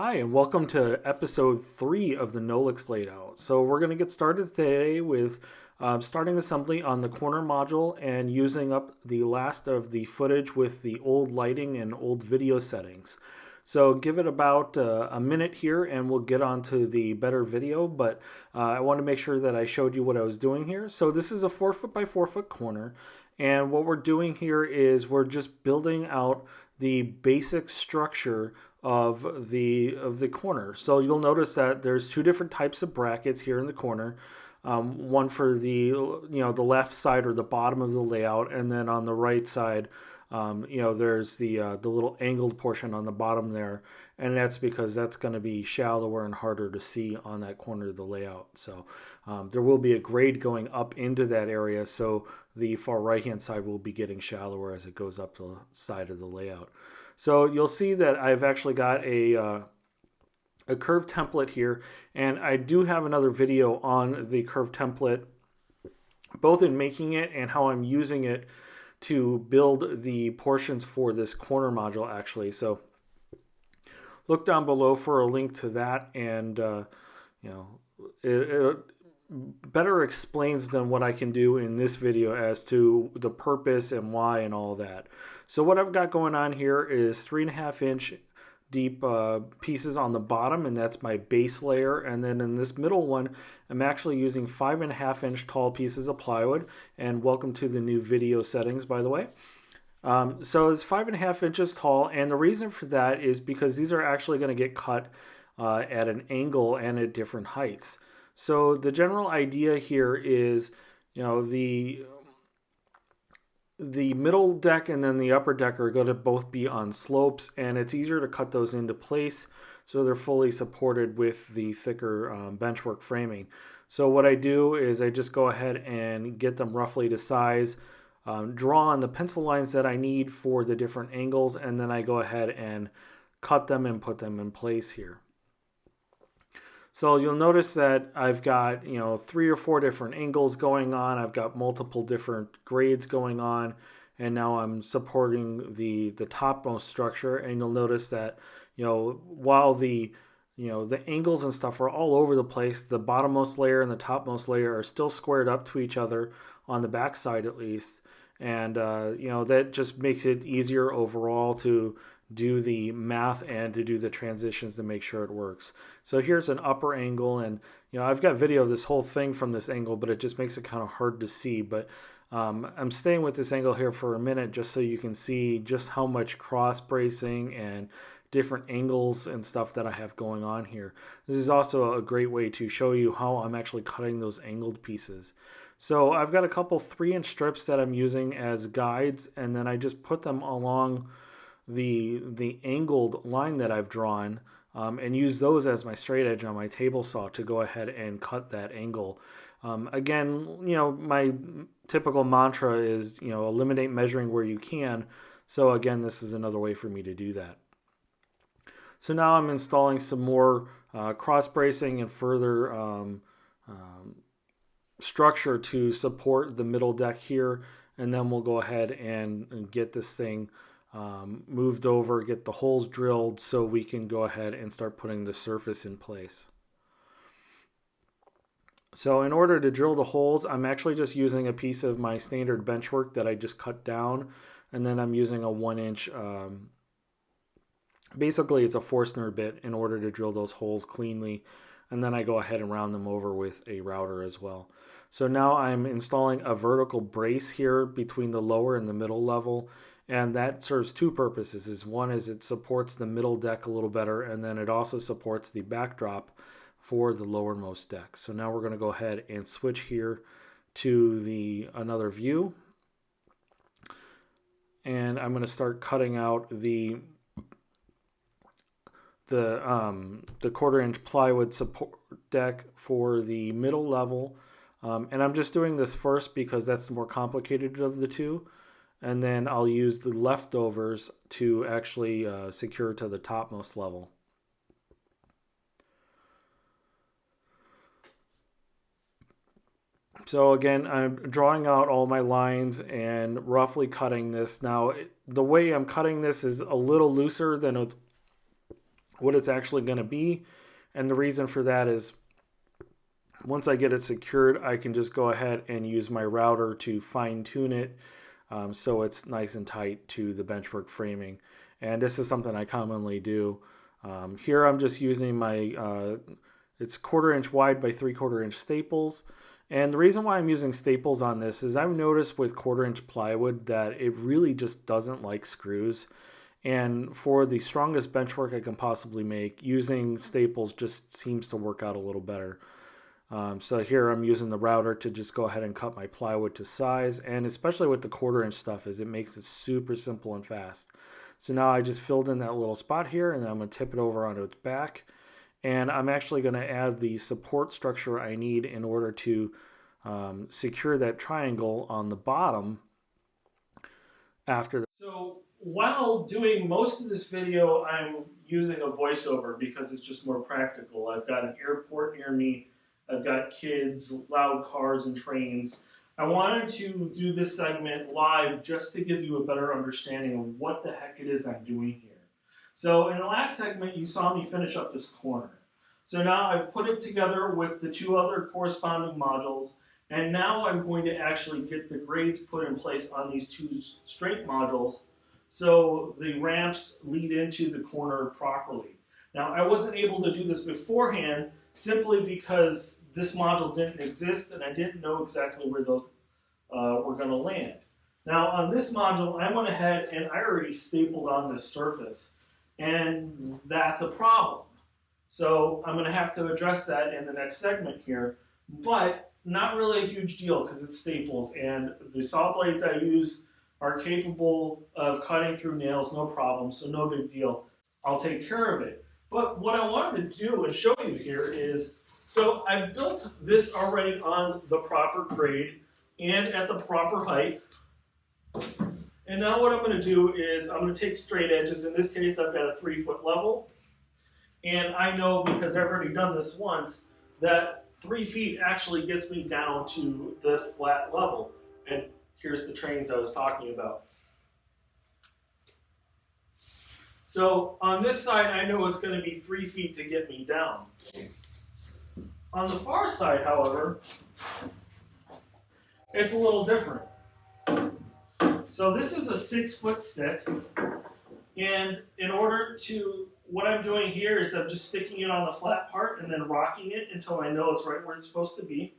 Hi, and welcome to episode 3 of the NOLIX layout. So we're going to get started today with starting assembly on the corner module and using up the last of the footage with the old lighting and old video settings. So give it about a minute here and we'll get on to the better video, but I want to make sure that I showed you what I was doing here. So this is a 4 foot by 4 foot corner, and what we're doing here is we're just building out the basic structure of the corner. So you'll notice that there's two different types of brackets here in the corner. One for the the left side or the bottom of the layout, and then on the right side, there's the little angled portion on the bottom there, and that's because that's going to be shallower and harder to see on that corner of the layout. So there will be a grade going up into that area, so the far right hand side will be getting shallower as it goes up the side of the layout. So you'll see that I've actually got a curved template here, and I do have another video on the curved template, both in making it and how I'm using it to build the portions for this corner module actually. So look down below for a link to that, and it better explains than what I can do in this video as to the purpose and why and all that. So what I've got going on here is 3.5 inch deep pieces on the bottom, and that's my base layer. And then in this middle one, I'm actually using 5.5 inch tall pieces of plywood. And welcome to the new video settings, by the way. So it's 5.5 inches tall, and the reason for that is because these are actually going to get cut at an angle and at different heights. So the general idea here is, the middle deck and then the upper deck are going to both be on slopes, and it's easier to cut those into place so they're fully supported with the thicker benchwork framing. So what I do is I just go ahead and get them roughly to size, draw on the pencil lines that I need for the different angles, and then I go ahead and cut them and put them in place here. So you'll notice that I've got 3 or 4 different angles going on. I've got multiple different grades going on, and now I'm supporting the topmost structure. And you'll notice that while the angles and stuff are all over the place, the bottommost layer and the topmost layer are still squared up to each other on the back side at least. And that just makes it easier overall to do the math and to do the transitions to make sure it works. So here's an upper angle, and I've got video of this whole thing from this angle, but it just makes it kind of hard to see. But I'm staying with this angle here for a minute just so you can see just how much cross bracing and different angles and stuff that I have going on here. This is also a great way to show you how I'm actually cutting those angled pieces. So I've got a couple 3-inch strips that I'm using as guides, and then I just put them along the angled line that I've drawn, and use those as my straight edge on my table saw to go ahead and cut that angle. Again, my typical mantra is, eliminate measuring where you can. So again, this is another way for me to do that. So now I'm installing some more cross bracing and further structure to support the middle deck here, and then we'll go ahead and get this thing moved over, get the holes drilled so we can go ahead and start putting the surface in place. So in order to drill the holes, I'm actually just using a piece of my standard benchwork that I just cut down, and then I'm using a 1-inch, basically it's a Forstner bit in order to drill those holes cleanly, and then I go ahead and round them over with a router as well. So now I'm installing a vertical brace here between the lower and the middle level, and that serves two purposes. One is it supports the middle deck a little better, and then it also supports the backdrop for the lowermost deck. So now we're going to go ahead and switch here to another view, and I'm going to start cutting out the 1/4-inch plywood support deck for the middle level, and I'm just doing this first because that's the more complicated of the two, and then I'll use the leftovers to actually secure to the topmost level. So again, I'm drawing out all my lines and roughly cutting this. Now, the way I'm cutting this is a little looser than what it's actually going to be. And the reason for that is once I get it secured, I can just go ahead and use my router to fine tune it so it's nice and tight to the Benchwork framing. And this is something I commonly do. Here I'm just using my, it's 1/4 inch wide by 3/4 inch staples. And the reason why I'm using staples on this is I've noticed with 1/4 inch plywood that it really just doesn't like screws. And for the strongest benchwork I can possibly make, using staples just seems to work out a little better. So here I'm using the router to just go ahead and cut my plywood to size, and especially with the 1/4 inch stuff is it makes it super simple and fast. So now I just filled in that little spot here, and then I'm going to tip it over onto its back, and I'm actually going to add the support structure I need in order to secure that triangle on the bottom after. So while doing most of this video, I'm using a voiceover because it's just more practical. I've got an airport near me. I've got kids, loud cars, and trains. I wanted to do this segment live just to give you a better understanding of what the heck it is I'm doing here. So in the last segment, you saw me finish up this corner. So now I've put it together with the 2 other corresponding modules, and now I'm going to actually get the grades put in place on these 2 straight modules so the ramps lead into the corner properly. Now I wasn't able to do this beforehand simply because this module didn't exist and I didn't know exactly where those were going to land. Now on this module, I went ahead and I already stapled on this surface, and that's a problem. So I'm going to have to address that in the next segment here, but not really a huge deal because it's staples, and the saw blades I use are capable of cutting through nails, no problem, so no big deal. I'll take care of it. But what I wanted to do and show you here is, so I've built this already on the proper grade and at the proper height. And now what I'm going to do is I'm going to take straight edges. In this case, I've got a 3-foot level. And I know, because I've already done this once, that 3 feet actually gets me down to the flat level. And here's the trains I was talking about. So on this side, I know it's going to be 3 feet to get me down. On the far side, however, it's a little different. So this is a 6-foot stick, and in order to, what I'm doing here is I'm just sticking it on the flat part and then rocking it until I know it's right where it's supposed to be.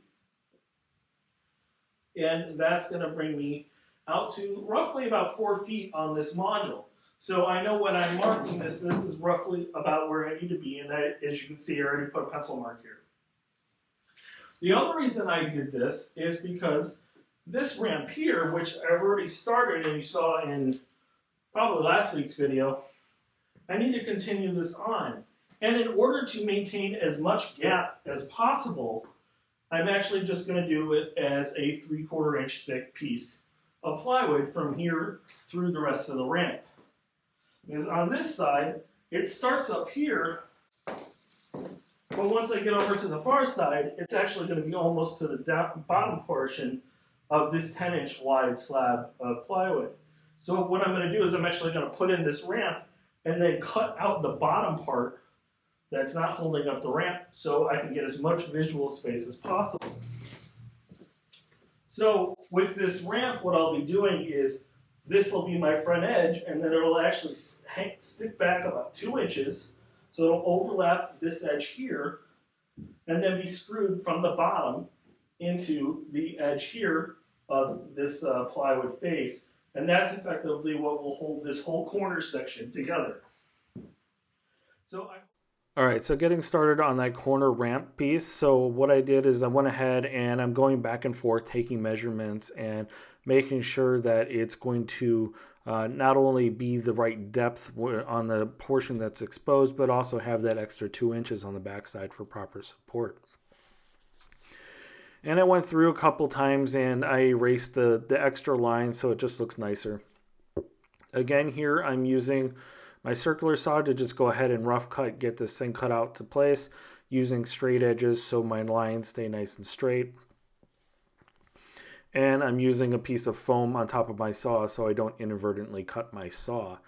And that's going to bring me out to roughly about 4 feet on this module. So I know when I'm marking this, this is roughly about where I need to be, and as you can see, I already put a pencil mark here. The other reason I did this is because this ramp here, which I've already started and you saw in probably last week's video, I need to continue this on. And in order to maintain as much gap as possible, I'm actually just going to do it as a 3/4 inch thick piece of plywood from here through the rest of the ramp. Because on this side, it starts up here, but once I get over to the far side, it's actually going to be almost to the bottom portion of this 10-inch wide slab of plywood. So what I'm going to do is I'm actually going to put in this ramp and then cut out the bottom part that's not holding up the ramp so I can get as much visual space as possible. So with this ramp, what I'll be doing is this will be my front edge, and then it'll actually stick back about 2 inches. So it'll overlap this edge here and then be screwed from the bottom into the edge here of this plywood face. And that's effectively what will hold this whole corner section together. All right, so getting started on that corner ramp piece. So what I did is I went ahead and I'm going back and forth taking measurements and making sure that it's going to not only be the right depth on the portion that's exposed, but also have that extra 2 inches on the backside for proper support. And I went through a couple times and I erased the extra lines so it just looks nicer. Again, here I'm using my circular saw to just go ahead and rough cut, get this thing cut out to place using straight edges so my lines stay nice and straight. And I'm using a piece of foam on top of my saw so I don't inadvertently cut my saw.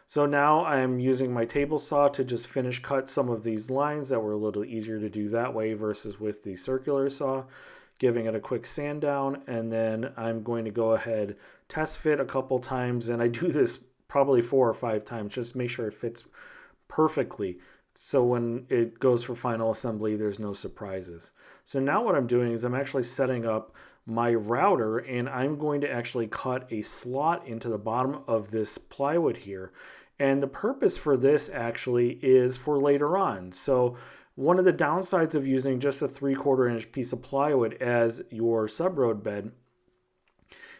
So now I'm using my table saw to just finish cut some of these lines that were a little easier to do that way versus with the circular saw, giving it a quick sand down, and then I'm going to go ahead, test fit a couple times, and I do this probably 4 or 5 times just to make sure it fits perfectly. So when it goes for final assembly, there's no surprises. So now what I'm doing is I'm actually setting up my router, and I'm going to actually cut a slot into the bottom of this plywood here. And the purpose for this actually is for later on. So one of the downsides of using just a 3/4 inch piece of plywood as your sub-road bed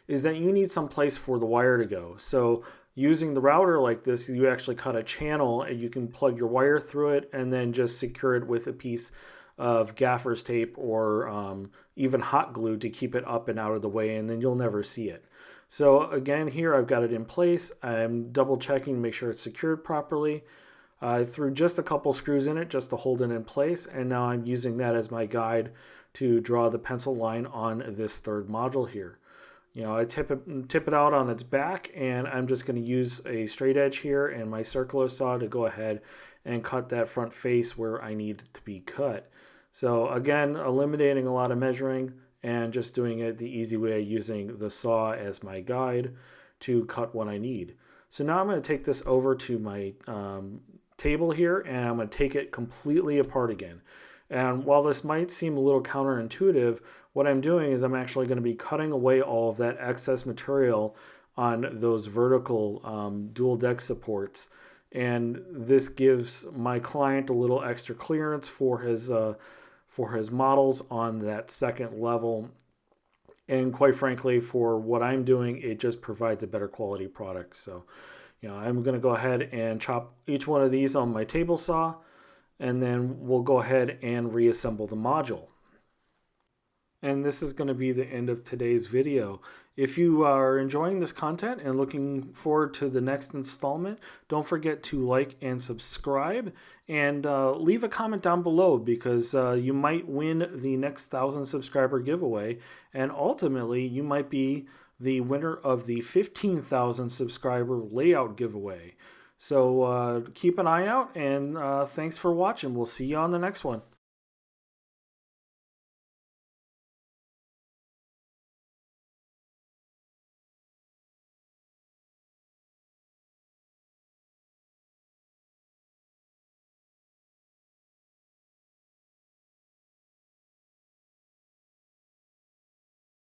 is that you need some place for the wire to go. So using the router like this, you actually cut a channel and you can plug your wire through it and then just secure it with a piece of gaffer's tape or even hot glue to keep it up and out of the way, and then you'll never see it. So again, here I've got it in place. I'm double checking to make sure it's secured properly. I threw just a couple screws in it just to hold it in place, and now I'm using that as my guide to draw the pencil line on this third module here. You know, I tip it out on its back, and I'm just going to use a straight edge here and my circular saw to go ahead and cut that front face where I need it to be cut. So again, eliminating a lot of measuring and just doing it the easy way, using the saw as my guide to cut what I need. So now I'm going to take this over to my table here, and I'm going to take it completely apart again. And while this might seem a little counterintuitive, what I'm doing is I'm actually going to be cutting away all of that excess material on those vertical dual deck supports. And this gives my client a little extra clearance for his models on that second level. And quite frankly, for what I'm doing, it just provides a better quality product. So, you know, I'm going to go ahead and chop each one of these on my table saw, and then we'll go ahead and reassemble the module. And this is going to be the end of today's video. If you are enjoying this content and looking forward to the next installment, don't forget to like and subscribe, and leave a comment down below, because you might win the next 1,000 subscriber giveaway, and ultimately you might be the winner of the 15,000 subscriber layout giveaway. So keep an eye out, and thanks for watching. We'll see you on the next one.